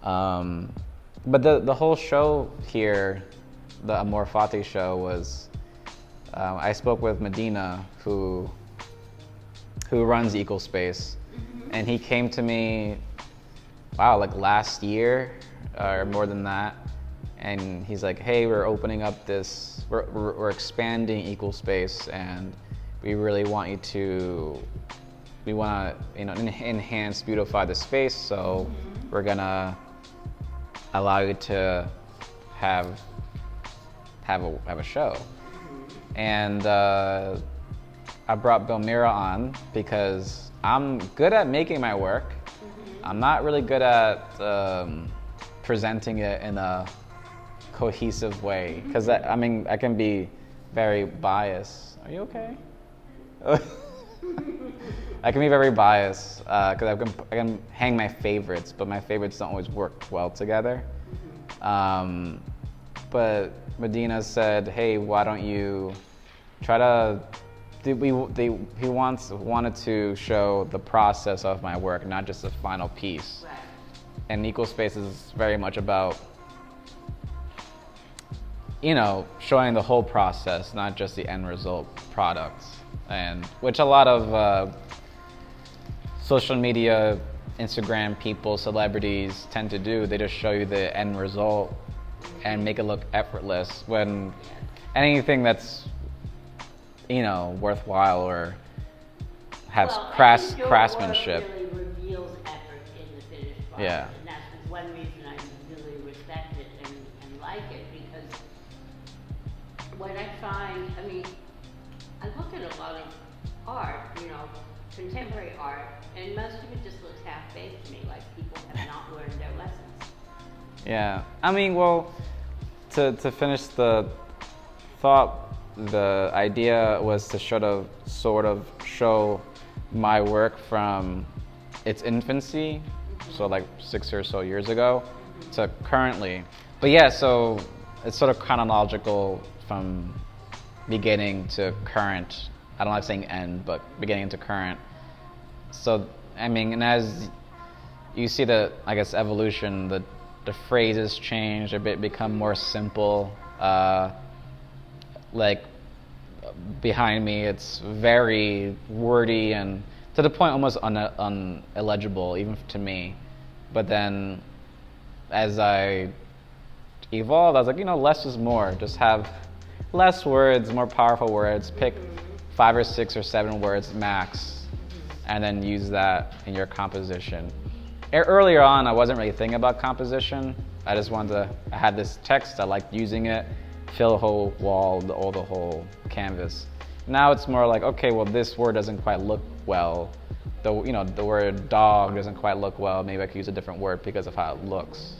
But the whole show here, the AMOR FATI show, was I spoke with Medina, who runs Ecospace, and he came to me, wow, like last year or more than that, and he's like, hey, we're opening up this, we're expanding Ecospace, and we really want you to, we want to, you know, enhance, beautify the space, so we're gonna allow you to have a show. And I brought Bill Mira on because I'm good at making my work. I'm not really good at presenting it in a cohesive way, because I mean, I can be very biased. Are you okay? I can be very biased because I can hang my favorites, but my favorites don't always work well together. But Medina said, hey, why don't you try to, he wanted to show the process of my work, not just the final piece. Right. And Ecospace is very much about, you know, showing the whole process, not just the end result products, and which a lot of social media, Instagram people, celebrities tend to do. They just show you the end result and make it look effortless, when anything that's, you know, worthwhile or has craftsmanship. Really reveals effort in the finished product. Yeah. And that's one reason I really respect it and like it, because what I find, I mean, I look at a lot of art, you know, contemporary art, and most of it just looks half-baked to me, like people have not learned their lessons. Yeah, I mean, well, to finish the thought, the idea was to sort of show my work from its infancy, so like 6 or so years ago, to currently. But yeah, so it's sort of chronological from beginning to current. I don't like saying end, but beginning to current. So, I mean, and as you see the, I guess, evolution, the phrases change a bit, become more simple. Like behind me, it's very wordy and to the point almost unillegible, even to me. But then as I evolved, I was like, you know, less is more. Just have less words, more powerful words. Pick 5 or 6 or 7 words max, and then use that in your composition. Earlier on, I wasn't really thinking about composition. I just wanted to, I had this text, I liked using it, fill the whole wall, the whole canvas. Now it's more like, okay, well, this word doesn't quite look well. The word dog doesn't quite look well. Maybe I could use a different word because of how it looks,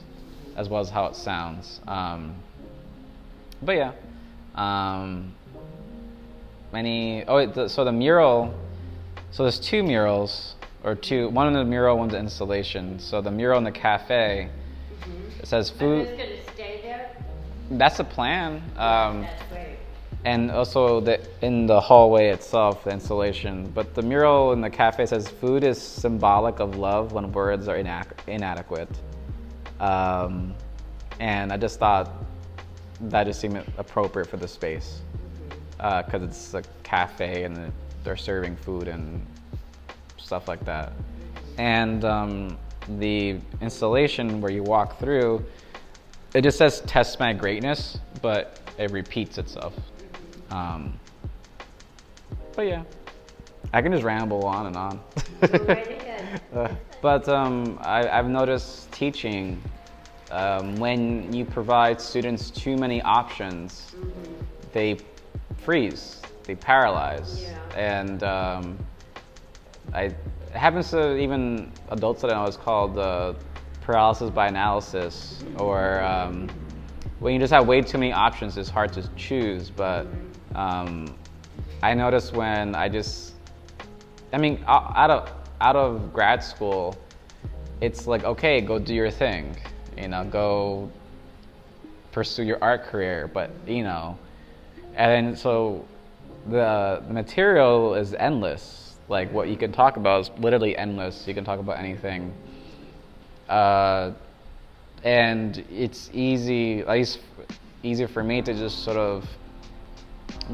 as well as how it sounds. But yeah. So the mural, so there's 2 murals, or 2, one in the mural, one's an installation. So the mural in the cafe, it says food. Are those going to stay there? That's the plan. That's great. And also in the hallway itself, the installation. But the mural in the cafe says food is symbolic of love when words are inadequate. And I just thought that just seemed appropriate for the space. Because it's a cafe and they're serving food and stuff like that. And the installation where you walk through, it just says test my greatness, but it repeats itself. But yeah, I can just ramble on and on. Go right ahead. But I've noticed teaching, when you provide students too many options, they freeze, they paralyze. Yeah. And it happens to even adults that I know. It's called paralysis by analysis, or when you just have way too many options, it's hard to choose. But I noticed when out of grad school, it's like, okay, go do your thing, go pursue your art career, but and then so the material is endless. Like what you can talk about is literally endless. You can talk about anything. And it's easy, at least easier for me to just sort of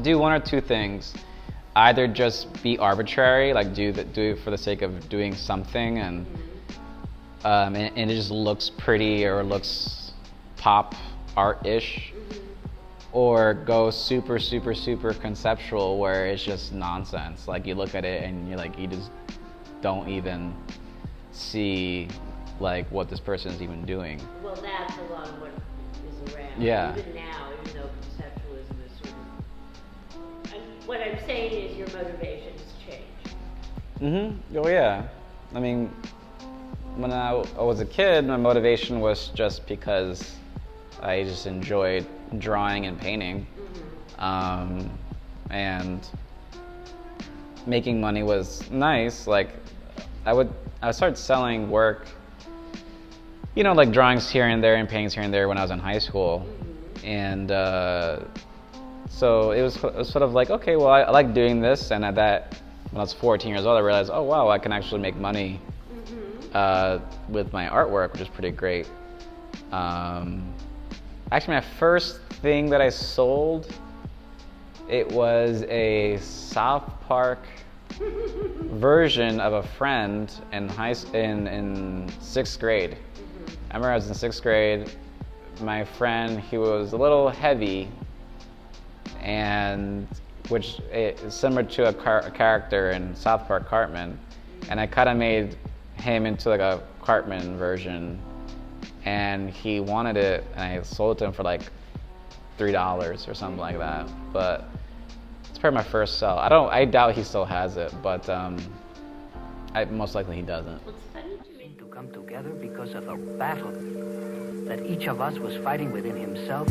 do one or two things. Either just be arbitrary, like do it for the sake of doing something, and it just looks pretty or looks pop art-ish, or go super conceptual where it's just nonsense. Like you look at it and you just don't even see like what this person is even doing. Well, that's a lot of what is around. Yeah. Even now, even though conceptualism is sort of, what I'm saying is your motivations change. Oh yeah. I mean, when I was a kid, my motivation was just because I just enjoyed drawing and painting. And making money was nice. Like I would start selling work, you know, like drawings here and there and paintings here and there when I was in high school. And so it was sort of like, okay, well, I like doing this. And at that, when I was 14 years old, I realized, oh wow, I can actually make money with my artwork, which is pretty great. Actually, my first thing that I sold, it was a South Park version of a friend in in sixth grade. I remember I was in sixth grade. My friend, he was a little heavy, and which is similar to a character in South Park, Cartman, and I kind of made him into like a Cartman version, and he wanted it, and I sold it to him for like $3 or something like that. But it's probably my first sell. I doubt he still has it, but most likely he doesn't. It's funny to me. To come together because of a battle that each of us was fighting within himself